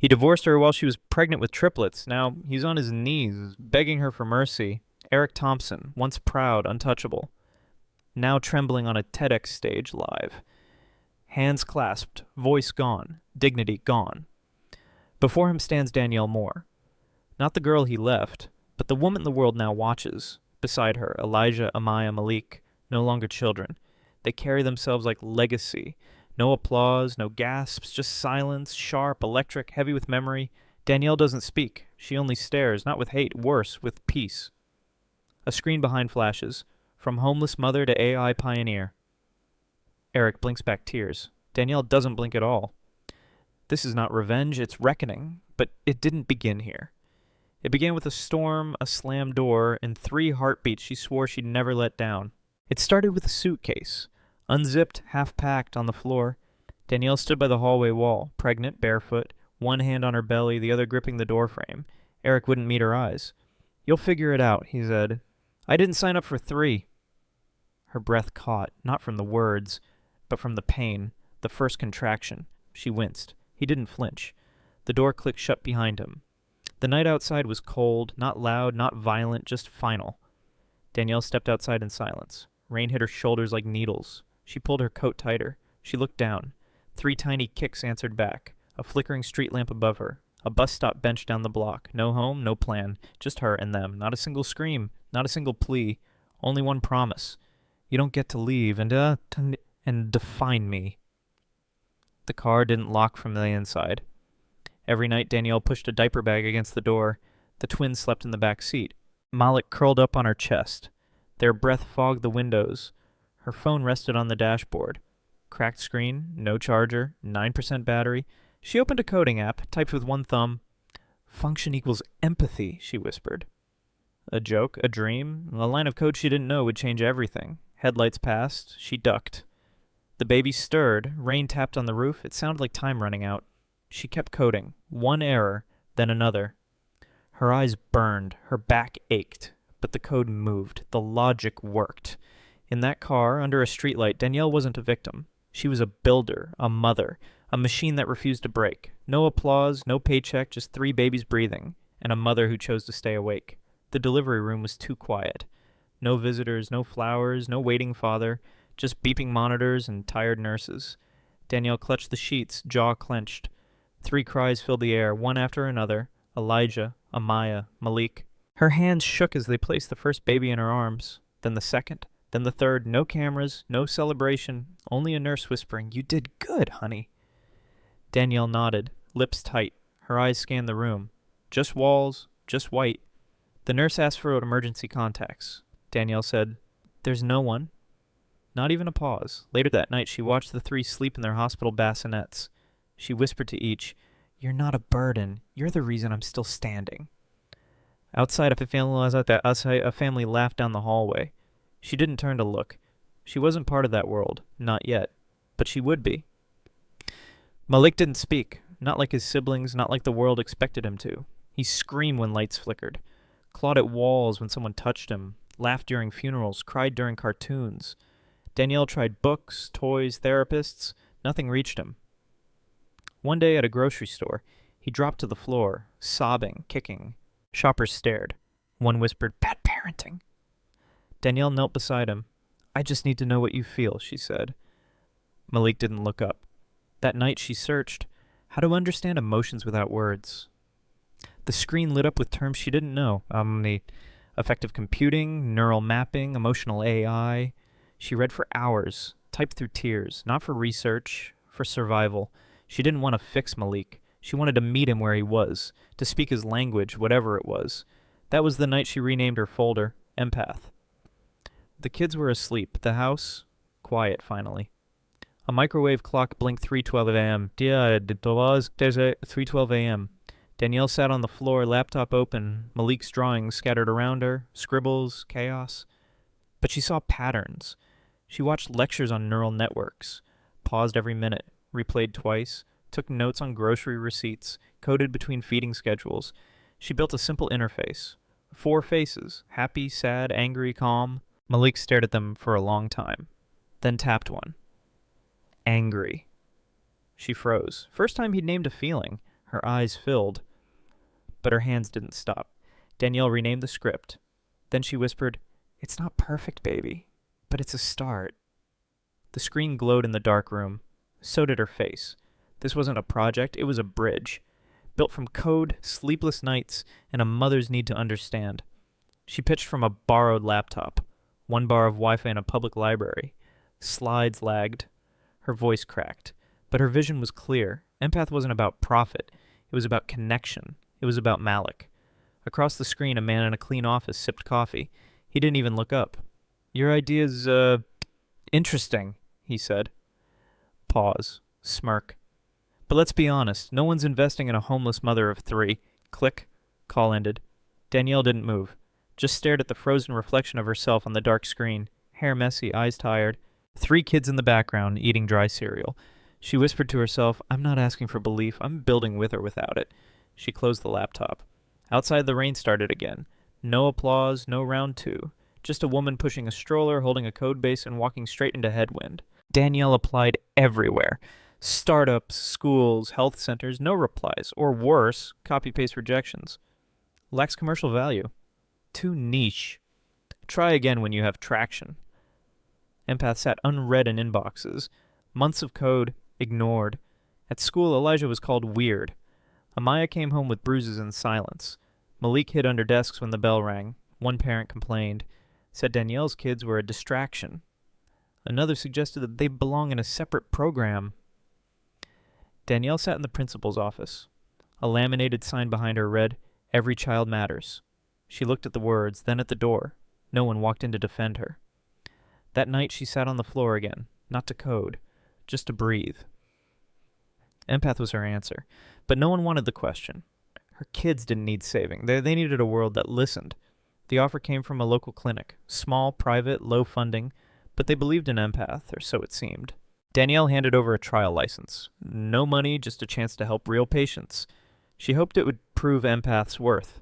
He divorced her while she was pregnant with triplets. Now he's on his knees, begging her for mercy. Eric Thompson, once proud, untouchable, now trembling on a TEDx stage live. Hands clasped, voice gone, dignity gone. Before him stands Danielle Moore. Not the girl he left, but the woman the world now watches. Beside her, Elijah, Amaya, Malik, no longer children. They carry themselves like legacy. No applause, no gasps, just silence, sharp, electric, heavy with memory. Danielle doesn't speak. She only stares, not with hate, worse, with peace. A screen behind flashes. From homeless mother to AI pioneer. Eric blinks back tears. Danielle doesn't blink at all. This is not revenge, it's reckoning. But it didn't begin here. It began with a storm, a slammed door, and 3 heartbeats she swore she'd never let down. It started with a suitcase. Unzipped, half-packed, on the floor. Danielle stood by the hallway wall, pregnant, barefoot, one hand on her belly, the other gripping the doorframe. Eric wouldn't meet her eyes. "You'll figure it out," he said. "I didn't sign up for 3. Her breath caught, not from the words, but from the pain, the first contraction. She winced. He didn't flinch. The door clicked shut behind him. The night outside was cold, not loud, not violent, just final. Danielle stepped outside in silence. Rain hit her shoulders like needles. She pulled her coat tighter. She looked down. 3 tiny kicks answered back. A flickering street lamp above her. A bus stop bench down the block. No home, no plan. Just her and them. Not a single scream. Not a single plea. Only one promise. "You don't get to leave and define me." The car didn't lock from the inside. Every night Danielle pushed a diaper bag against the door. The twins slept in the back seat. Malik curled up on her chest. Their breath fogged the windows. Her phone rested on the dashboard. Cracked screen, no charger, 9% battery. She opened a coding app, typed with one thumb. "Function equals empathy," she whispered. A joke, a dream, a line of code she didn't know would change everything. Headlights passed. She ducked. The baby stirred. Rain tapped on the roof. It sounded like time running out. She kept coding. One error, then another. Her eyes burned. Her back ached. But the code moved. The logic worked. In that car, under a streetlight, Danielle wasn't a victim. She was a builder, a mother, a machine that refused to break. No applause, no paycheck, just 3 babies breathing, and a mother who chose to stay awake. The delivery room was too quiet. No visitors, no flowers, no waiting father, just beeping monitors and tired nurses. Danielle clutched the sheets, jaw clenched. 3 cries filled the air, one after another. Elijah, Amaya, Malik. Her hands shook as they placed the first baby in her arms, then the second, then the third. No cameras, no celebration, only a nurse whispering, "You did good, honey." Danielle nodded, lips tight. Her eyes scanned the room. Just walls, just white. The nurse asked for emergency contacts. Danielle said, "There's no one." Not even a pause. Later that night, she watched the 3 sleep in their hospital bassinets. She whispered to each, "You're not a burden. You're the reason I'm still standing." Outside, a family laughed down the hallway. She didn't turn to look. She wasn't part of that world. Not yet. But she would be. Malik didn't speak. Not like his siblings, not like the world expected him to. He screamed when lights flickered. Clawed at walls when someone touched him. Laughed during funerals. Cried during cartoons. Danielle tried books, toys, therapists. Nothing reached him. One day at a grocery store, he dropped to the floor, sobbing, kicking. Shoppers stared. One whispered, "Bad parenting." Danielle knelt beside him. "I just need to know what you feel," she said. Malik didn't look up. That night she searched how to understand emotions without words. The screen lit up with terms she didn't know. The affective computing, neural mapping, emotional AI. She read for hours, typed through tears, not for research, for survival. She didn't want to fix Malik. She wanted to meet him where he was, to speak his language, whatever it was. That was the night she renamed her folder, Empath. The kids were asleep. The house, quiet finally. A microwave clock blinked 3:12 a.m. There's a 3:12 a.m. Danielle sat on the floor, laptop open, Malik's drawings scattered around her, scribbles, chaos. But she saw patterns. She watched lectures on neural networks, paused every minute, replayed twice, took notes on grocery receipts, coded between feeding schedules. She built a simple interface. 4 faces, happy, sad, angry, calm. Malik stared at them for a long time, then tapped one. Angry. She froze. First time he'd named a feeling. Her eyes filled, but her hands didn't stop. Danielle renamed the script. Then she whispered, "It's not perfect, baby, but it's a start." The screen glowed in the dark room. So did her face. This wasn't a project, it was a bridge, built from code, sleepless nights, and a mother's need to understand. She pitched from a borrowed laptop, 1 bar of Wi-Fi in a public library. Slides lagged. Her voice cracked. But her vision was clear. Empath wasn't about profit. It was about connection. It was about Malik. Across the screen, a man in a clean office sipped coffee. He didn't even look up. "Your idea's, interesting," he said. Pause. Smirk. "But let's be honest. No one's investing in a homeless mother of 3. Click. Call ended. Danielle didn't move. Just stared at the frozen reflection of herself on the dark screen. Hair messy, eyes tired. 3 kids in the background, eating dry cereal. She whispered to herself, "I'm not asking for belief. I'm building with or without it." She closed the laptop. Outside, the rain started again. No applause, no round 2. Just a woman pushing a stroller, holding a code base, and walking straight into headwind. Danielle applied everywhere. Startups, schools, health centers, no replies. Or worse, copy-paste rejections. Lacks commercial value. Too niche. Try again when you have traction. Empath sat unread in inboxes. Months of code, ignored. At school, Elijah was called weird. Amaya came home with bruises and silence. Malik hid under desks when the bell rang. One parent complained. Said Danielle's kids were a distraction. Another suggested that they belong in a separate program. Danielle sat in the principal's office. A laminated sign behind her read, "Every child matters." She looked at the words, then at the door. No one walked in to defend her. That night she sat on the floor again, not to code, just to breathe. Empath was her answer, but no one wanted the question. Her kids didn't need saving. They needed a world that listened. The offer came from a local clinic, small, private, low funding, but they believed in Empath, or so it seemed. Danielle handed over a trial license. No money, just a chance to help real patients. She hoped it would prove Empath's worth.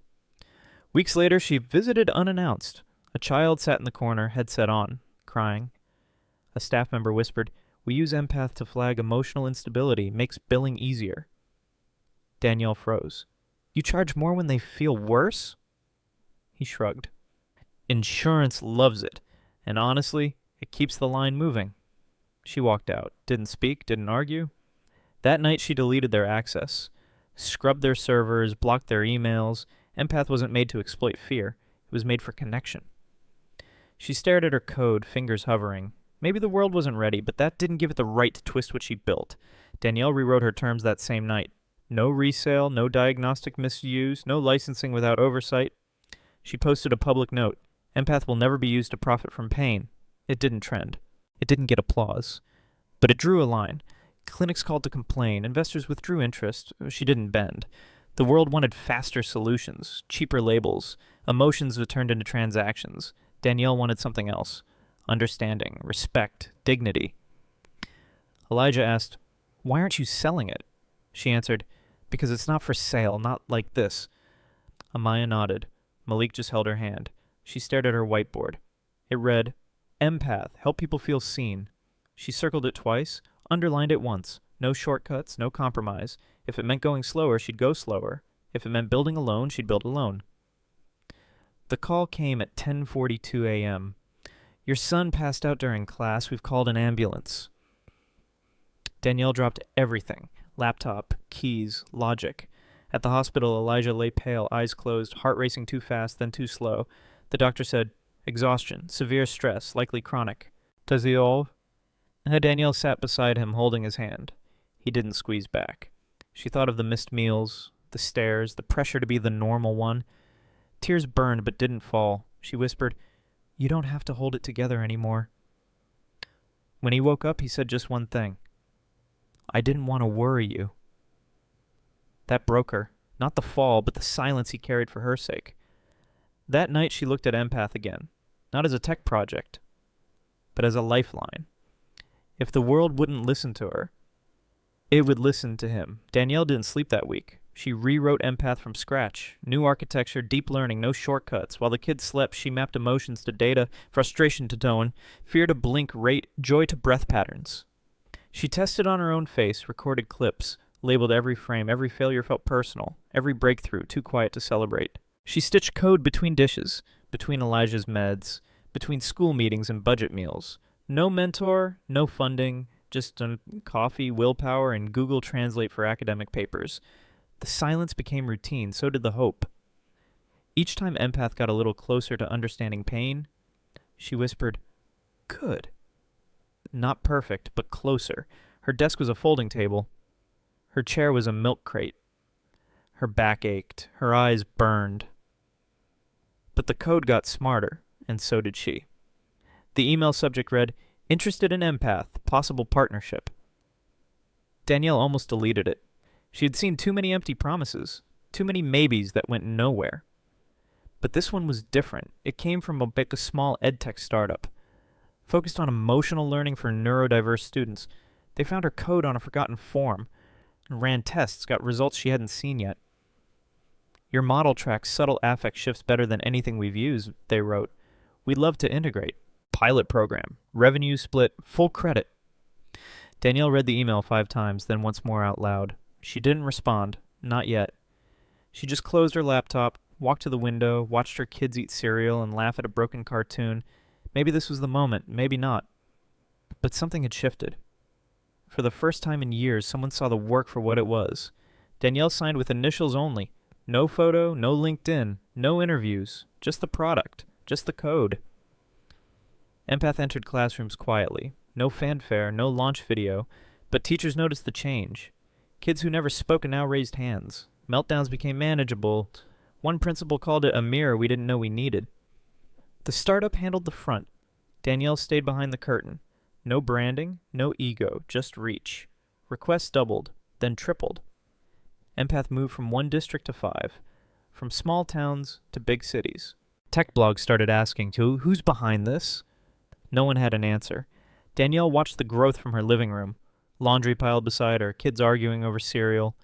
Weeks later, she visited unannounced. A child sat in the corner, headset on, crying. A staff member whispered, "We use Empath to flag emotional instability, makes billing easier." Danielle froze. "You charge more when they feel worse?" He shrugged. "Insurance loves it, and honestly, it keeps the line moving." She walked out, didn't speak, didn't argue. That night she deleted their access, scrubbed their servers, blocked their emails. Empath wasn't made to exploit fear. It was made for connection. She stared at her code, fingers hovering. Maybe the world wasn't ready, but that didn't give it the right to twist what she built. Danielle rewrote her terms that same night. No resale, no diagnostic misuse, no licensing without oversight. She posted a public note. Empath will never be used to profit from pain. It didn't trend. It didn't get applause. But it drew a line. Clinics called to complain. Investors withdrew interest. She didn't bend. The world wanted faster solutions, cheaper labels, emotions that turned into transactions. Danielle wanted something else. Understanding, respect, dignity. Elijah asked, "Why aren't you selling it?" She answered, "Because it's not for sale, not like this." Amaya nodded. Malik just held her hand. She stared at her whiteboard. It read, "Empath, help people feel seen." She circled it twice, underlined it once. No shortcuts, no compromise. If it meant going slower, she'd go slower. If it meant building alone, she'd build alone. The call came at 10:42 a.m. "Your son passed out during class. We've called an ambulance." Danielle dropped everything. Laptop, keys, logic. At the hospital, Elijah lay pale, eyes closed, heart racing too fast, then too slow. The doctor said, "Exhaustion, severe stress, likely chronic." "Does he all?" Danielle sat beside him, holding his hand. He didn't squeeze back. She thought of the missed meals, the stares, the pressure to be the normal one. Tears burned but didn't fall. She whispered, "You don't have to hold it together anymore." When he woke up, he said just one thing. "I didn't want to worry you." That broke her. Not the fall, but the silence he carried for her sake. That night she looked at Empath again. Not as a tech project, but as a lifeline. If the world wouldn't listen to her, it would listen to him. Danielle didn't sleep that week. She rewrote Empath from scratch. New architecture, deep learning, no shortcuts. While the kids slept, she mapped emotions to data, frustration to tone, fear to blink rate, joy to breath patterns. She tested on her own face, recorded clips, labeled every frame. Every failure felt personal, every breakthrough too quiet to celebrate. She stitched code between dishes, between Elijah's meds, between school meetings and budget meals. No mentor, no funding, just coffee, willpower, and Google Translate for academic papers. The silence became routine, so did the hope. Each time Empath got a little closer to understanding pain, she whispered, "Good." Not perfect, but closer. Her desk was a folding table. Her chair was a milk crate. Her back ached. Her eyes burned. But the code got smarter, and so did she. The email subject read, "Interested in Empath, possible partnership." Danielle almost deleted it. She had seen too many empty promises, too many maybes that went nowhere. But this one was different. It came from a small edtech startup, focused on emotional learning for neurodiverse students. They found her code on a forgotten form and ran tests, got results she hadn't seen yet. "Your model tracks subtle affect shifts better than anything we've used," they wrote. "We'd love to integrate. Pilot program. Revenue split. Full credit." Danielle read the email 5 times, then once more out loud. She didn't respond. Not yet. She just closed her laptop, walked to the window, watched her kids eat cereal and laugh at a broken cartoon. Maybe this was the moment, maybe not. But something had shifted. For the first time in years, someone saw the work for what it was. Danielle signed with initials only. No photo, no LinkedIn, no interviews, just the product, just the code. Empath entered classrooms quietly. No fanfare, no launch video, but teachers noticed the change. Kids who never spoke now raised hands. Meltdowns became manageable. One principal called it a mirror we didn't know we needed. The startup handled the front. Danielle stayed behind the curtain. No branding, no ego, just reach. Requests doubled, then tripled. Empath moved from 1 district to 5, from small towns to big cities. Tech blogs started asking, who's behind this? No one had an answer. Danielle watched the growth from her living room. Laundry piled beside her, kids arguing over cereal.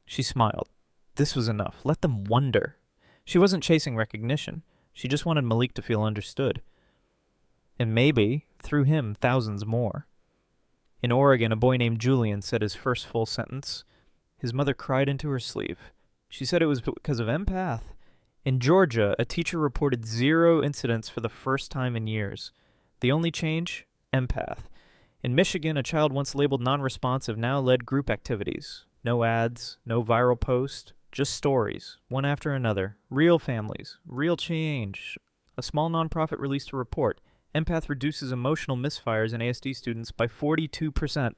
She smiled. This was enough. Let them wonder. She wasn't chasing recognition. She just wanted Malik to feel understood. And maybe, through him, thousands more. In Oregon, a boy named Julian said his first full sentence. His mother cried into her sleeve. She said it was because of Empath. In Georgia, a teacher reported 0 incidents for the first time in years. The only change? Empath. In Michigan, a child once labeled non-responsive now led group activities. No ads, no viral post, just stories, one after another. Real families, real change. A small nonprofit released a report. Empath reduces emotional misfires in ASD students by 42%.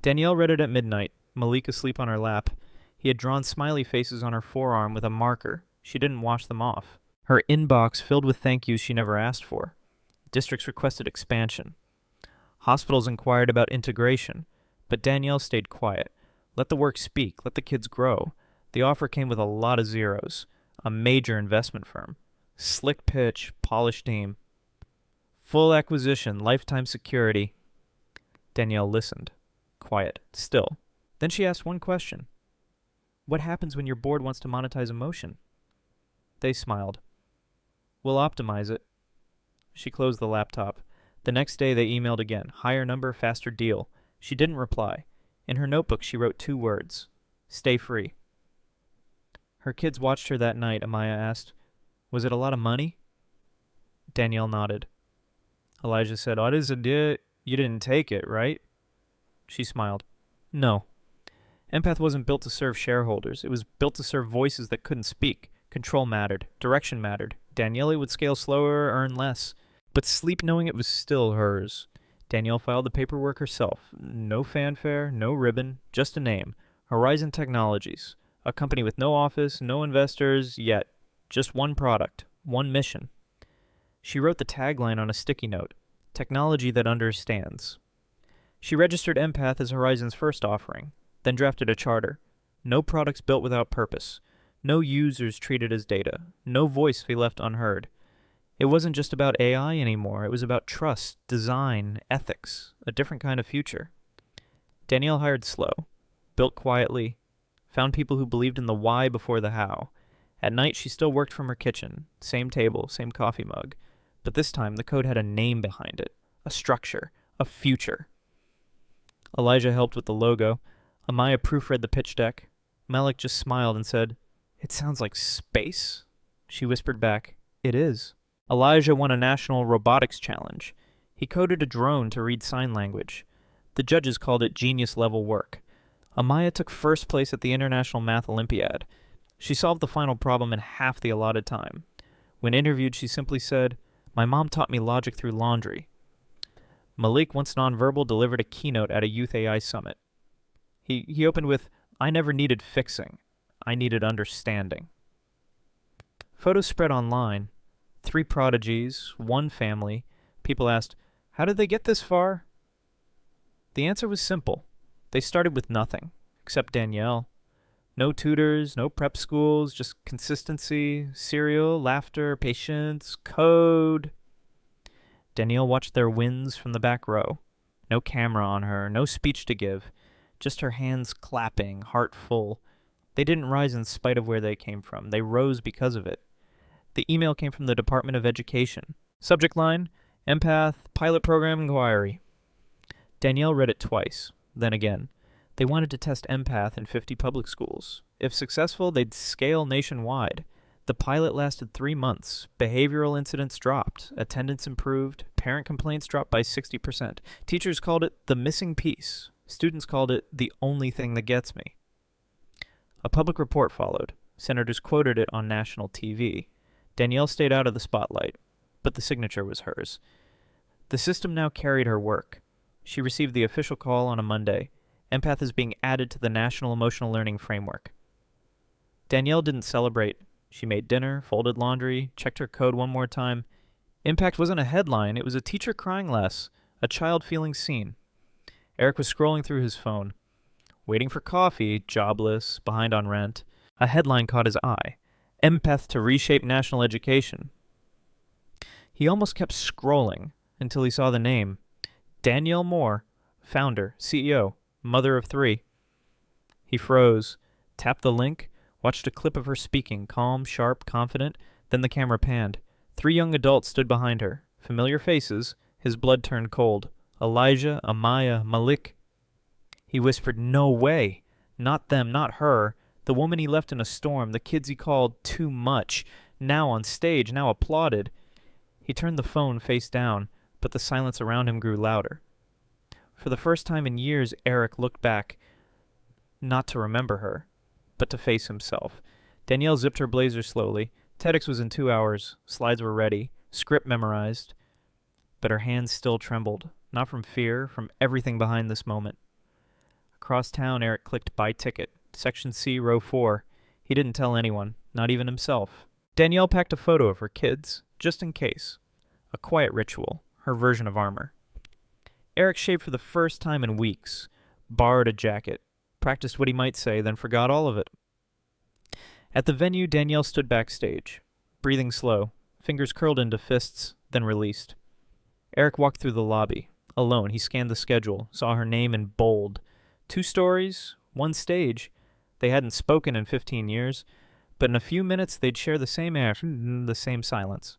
Danielle read it at midnight, Malik asleep on her lap. He had drawn smiley faces on her forearm with a marker. She didn't wash them off. Her inbox filled with thank yous she never asked for. Districts requested expansion. Hospitals inquired about integration, but Danielle stayed quiet. Let the work speak. Let the kids grow. The offer came with a lot of zeros. A major investment firm. Slick pitch, polished team. Full acquisition, lifetime security. Danielle listened. Quiet. Still. Then she asked one question. What happens when your board wants to monetize emotion? They smiled. We'll optimize it. She closed the laptop. The next day they emailed again. Higher number, faster deal. She didn't reply. In her notebook she wrote 2 words. Stay free. Her kids watched her that night. Amaya asked, was it a lot of money? Danielle nodded. Elijah said, what is it? You didn't take it, right? She smiled. No. Empath wasn't built to serve shareholders. It was built to serve voices that couldn't speak. Control mattered. Direction mattered. Danielle would scale slower, earn less. But sleep knowing it was still hers. Danielle filed the paperwork herself. No fanfare, no ribbon, just a name. Horizon Technologies. A company with no office, no investors, yet. Just one product. One mission. She wrote the tagline on a sticky note. Technology that understands. She registered Empath as Horizon's first offering, then drafted a charter. No products built without purpose. No users treated as data. No voice be left unheard. It wasn't just about AI anymore. It was about trust, design, ethics, a different kind of future. Danielle hired slow, built quietly, found people who believed in the why before the how. At night, she still worked from her kitchen, same table, same coffee mug. But this time, the code had a name behind it, a structure, a future. Elijah helped with the logo. Amaya proofread the pitch deck. Malik just smiled and said, "It sounds like space." She whispered back, "It is." Elijah won a national robotics challenge. He coded a drone to read sign language. The judges called it genius-level work. Amaya took first place at the International Math Olympiad. She solved the final problem in half the allotted time. When interviewed, she simply said, "My mom taught me logic through laundry." Malik, once nonverbal, delivered a keynote at a Youth AI Summit. He opened with, "I never needed fixing. I needed understanding." Photos spread online. 3 prodigies, 1 family. People asked, "How did they get this far?" The answer was simple. They started with nothing, except Danielle. No tutors, no prep schools, just consistency, cereal, laughter, patience, code. Danielle watched their wins from the back row. No camera on her, no speech to give, just her hands clapping, heart full. They didn't rise in spite of where they came from. They rose because of it. The email came from the Department of Education. Subject line, Empath, Pilot Program Inquiry. Danielle read it twice, then again. They wanted to test Empath in 50 public schools. If successful, they'd scale nationwide. The pilot lasted 3 months. Behavioral incidents dropped. Attendance improved. Parent complaints dropped by 60%. Teachers called it the missing piece. Students called it the only thing that gets me. A public report followed. Senators quoted it on national TV. Danielle stayed out of the spotlight, but the signature was hers. The system now carried her work. She received the official call on a Monday. Empath is being added to the National Emotional Learning Framework. Danielle didn't celebrate. She made dinner, folded laundry, checked her code one more time. Impact wasn't a headline. It was a teacher crying less, a child feeling seen. Eric was scrolling through his phone. Waiting for coffee, jobless, behind on rent. A headline caught his eye. Empath to reshape national education. He almost kept scrolling until he saw the name. Danielle Moore, founder, CEO, mother of 3. He froze, tapped the link, watched a clip of her speaking, calm, sharp, confident. Then the camera panned. 3 young adults stood behind her. Familiar faces. His blood turned cold. Elijah, Amaya, Malik. He whispered, "No way. Not them, not her. The woman he left in a storm, the kids he called too much. Now on stage, now applauded." He turned the phone face down, but the silence around him grew louder. For the first time in years, Eric looked back, not to remember her, but to face himself. Danielle zipped her blazer slowly. TEDx was in 2 hours. Slides were ready. Script memorized. But her hands still trembled, not from fear, from everything behind this moment. Across town, Eric clicked Buy Ticket. Section C, row 4. He didn't tell anyone, not even himself. Danielle packed a photo of her kids, just in case. A quiet ritual, her version of armor. Eric shaved for the first time in weeks, borrowed a jacket, practiced what he might say, then forgot all of it. At the venue, Danielle stood backstage, breathing slow, fingers curled into fists, then released. Eric walked through the lobby. Alone, he scanned the schedule, saw her name in bold. 2 stories, 1 stage. They hadn't spoken in 15 years, but in a few minutes they'd share the same air, the same silence.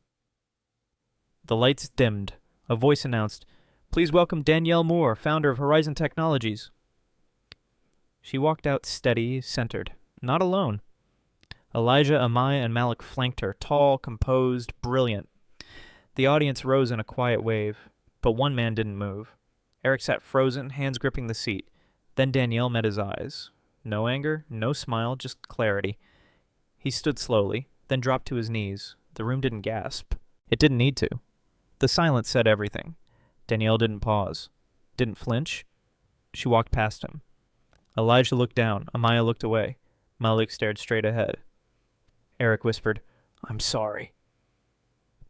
The lights dimmed. A voice announced, "Please welcome Danielle Moore, founder of Horizon Technologies." She walked out steady, centered, not alone. Elijah, Amaya, and Malik flanked her, tall, composed, brilliant. The audience rose in a quiet wave, but one man didn't move. Eric sat frozen, hands gripping the seat. Then Danielle met his eyes. No anger, no smile, just clarity. He stood slowly, then dropped to his knees. The room didn't gasp. It didn't need to. The silence said everything. Danielle didn't pause, didn't flinch. She walked past him. Elijah looked down. Amaya looked away. Malik stared straight ahead. Eric whispered, "I'm sorry."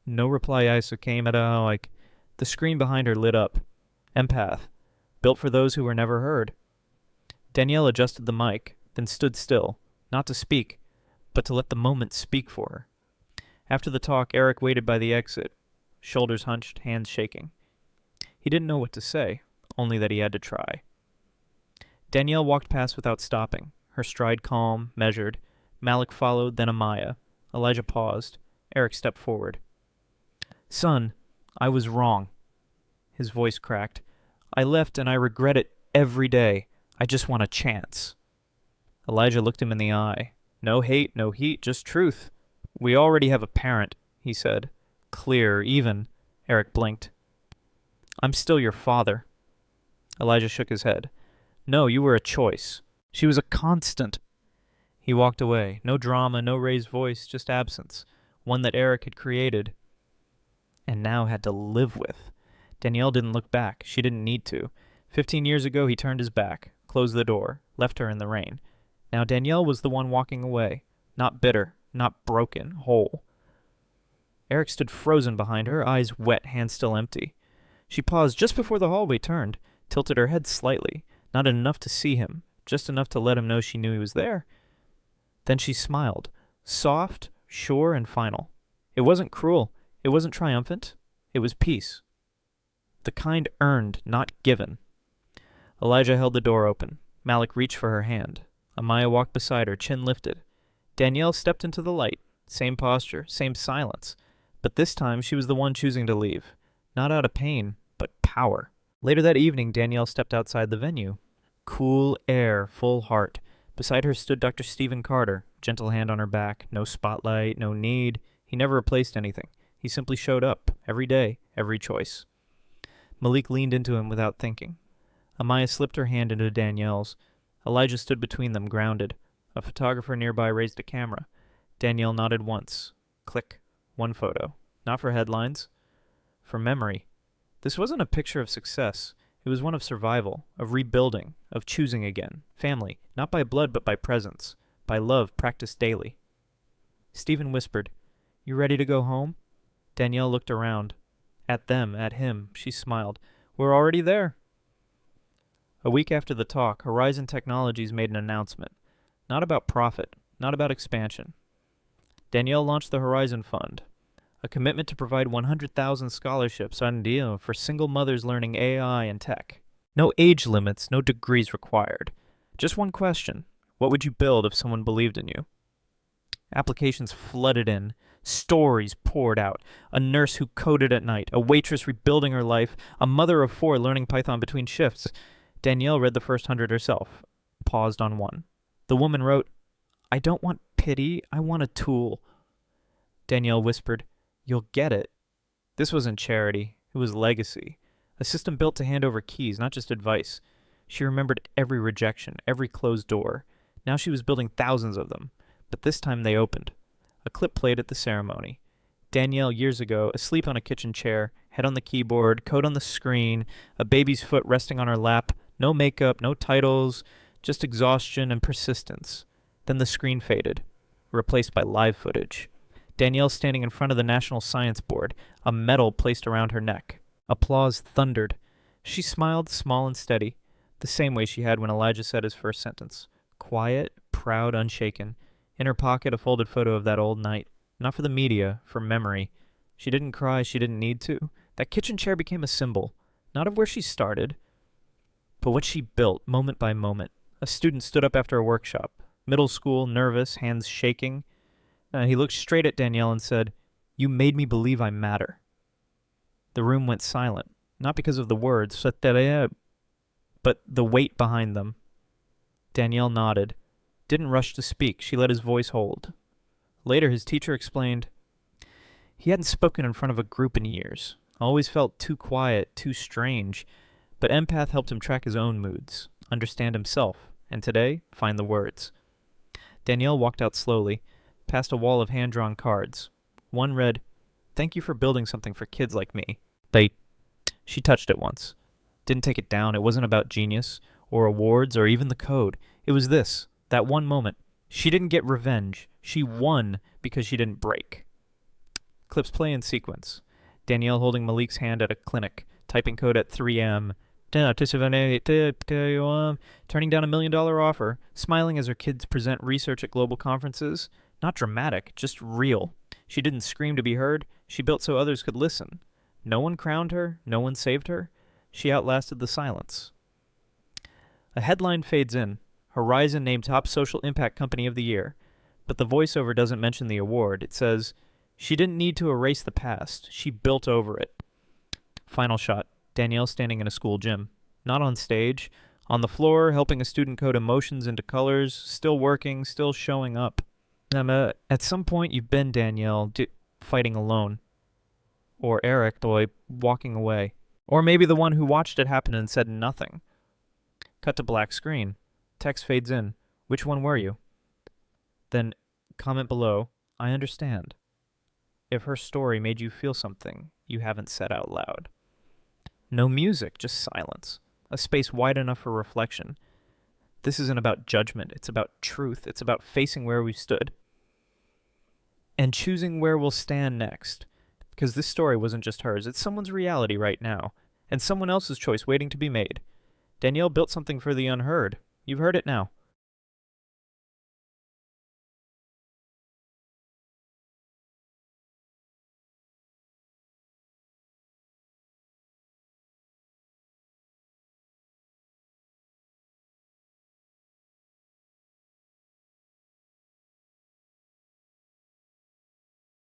No reply came at all. The screen behind her lit up. Empath, built for those who were never heard. Danielle adjusted the mic, then stood still, not to speak, but to let the moment speak for her. After the talk, Eric waited by the exit, shoulders hunched, hands shaking. He didn't know what to say, only that he had to try. Danielle walked past without stopping, her stride calm, measured. Malik followed, then Amaya. Elijah paused. Eric stepped forward. "Son, I was wrong." His voice cracked. "I left and I regret it every day. I just want a chance. Elijah looked him in the eye. No hate, no heat, just truth. We already have a parent, he said. Clear, even. Eric blinked. I'm still your father. Elijah shook his head. No, you were a choice. She was a constant. He walked away. No drama, no raised voice, just absence. One that Eric had created and now had to live with. Danielle didn't look back. She didn't need to. 15 years ago, he turned his back, closed the door, left her in the rain. Now Danielle was the one walking away. Not bitter, not broken, whole. Eric stood frozen behind her, eyes wet, hands still empty. She paused just before the hallway turned, tilted her head slightly, not enough to see him, just enough to let him know she knew he was there. Then she smiled, soft, sure, and final. It wasn't cruel. It wasn't triumphant. It was peace. The kind earned, not given. Elijah held the door open. Malik reached for her hand. Amaya walked beside her, chin lifted. Danielle stepped into the light. Same posture, same silence. But this time she was the one choosing to leave. Not out of pain, but power. Later that evening, Danielle stepped outside the venue. Cool air, full heart. Beside her stood Dr. Stephen Carter, gentle hand on her back. No spotlight, no need. He never replaced anything. He simply showed up, every day, every choice. Malik leaned into him without thinking. Amaya slipped her hand into Danielle's. Elijah stood between them, grounded. A photographer nearby raised a camera. Danielle nodded once. Click. One photo. Not for headlines. For memory. This wasn't a picture of success. It was one of survival, of rebuilding, of choosing again. Family, not by blood but by presence. By love practiced daily. Stephen whispered, You ready to go home? Danielle looked around. At them, at him. She smiled. We're already there. A week after the talk, Horizon Technologies made an announcement. Not about profit, not about expansion. Danielle launched the Horizon Fund, a commitment to provide 100,000 scholarships for single mothers learning AI and tech. No age limits, no degrees required. Just one question. What would you build if someone believed in you? Applications flooded in. Stories poured out. A nurse who coded at night. A waitress rebuilding her life. A mother of 4 learning Python between shifts. Danielle read the first 100 herself. Paused on one. The woman wrote, I don't want pity. I want a tool. Danielle whispered, You'll get it. This wasn't charity. It was legacy. A system built to hand over keys, not just advice. She remembered every rejection, every closed door. Now she was building thousands of them. But this time they opened. A clip played at the ceremony. Danielle, years ago, asleep on a kitchen chair, head on the keyboard, code on the screen, a baby's foot resting on her lap, no makeup, no titles, just exhaustion and persistence. Then the screen faded, replaced by live footage. Danielle standing in front of the National Science Board, a medal placed around her neck. Applause thundered. She smiled, small and steady, the same way she had when Elijah said his first sentence. Quiet, proud, unshaken. In her pocket, a folded photo of that old night. Not for the media, for memory. She didn't cry, she didn't need to. That kitchen chair became a symbol, not of where she started, but what she built, moment by moment. A student stood up after a workshop. Middle school, nervous, hands shaking. He looked straight at Danielle and said, You made me believe I matter. The room went silent, not because of the words, but the weight behind them. Danielle nodded. Didn't rush to speak. She let his voice hold. Later, his teacher explained, He hadn't spoken in front of a group in years. Always felt too quiet, too strange. But empath helped him track his own moods, understand himself, and today, find the words. Danielle walked out slowly, past a wall of hand-drawn cards. One read, Thank you for building something for kids like me. She touched it once. Didn't take it down. It wasn't about genius, or awards, or even the code. It was this. That one moment. She didn't get revenge. She won because she didn't break. Clips play in sequence. Danielle holding Malik's hand at a clinic, typing code at 3 a.m., turning down $1 million offer, smiling as her kids present research at global conferences. Not dramatic, just real. She didn't scream to be heard. She built so others could listen. No one crowned her. No one saved her. She outlasted the silence. A headline fades in. Horizon named Top Social Impact Company of the Year. But the voiceover doesn't mention the award. It says, She didn't need to erase the past. She built over it. Final shot. Danielle standing in a school gym. Not on stage. On the floor, helping a student code emotions into colors, still working, still showing up. At some point, you've been Danielle, fighting alone. Or Eric, the boy, walking away. Or maybe the one who watched it happen and said nothing. Cut to black screen. Text fades in. Which one were you? Then comment below, I understand. If her story made you feel something you haven't said out loud. No music, just silence. A space wide enough for reflection. This isn't about judgment, it's about truth. It's about facing where we've stood. And choosing where we'll stand next. Because this story wasn't just hers, it's someone's reality right now. And someone else's choice waiting to be made. Danielle built something for the unheard. You've heard it now.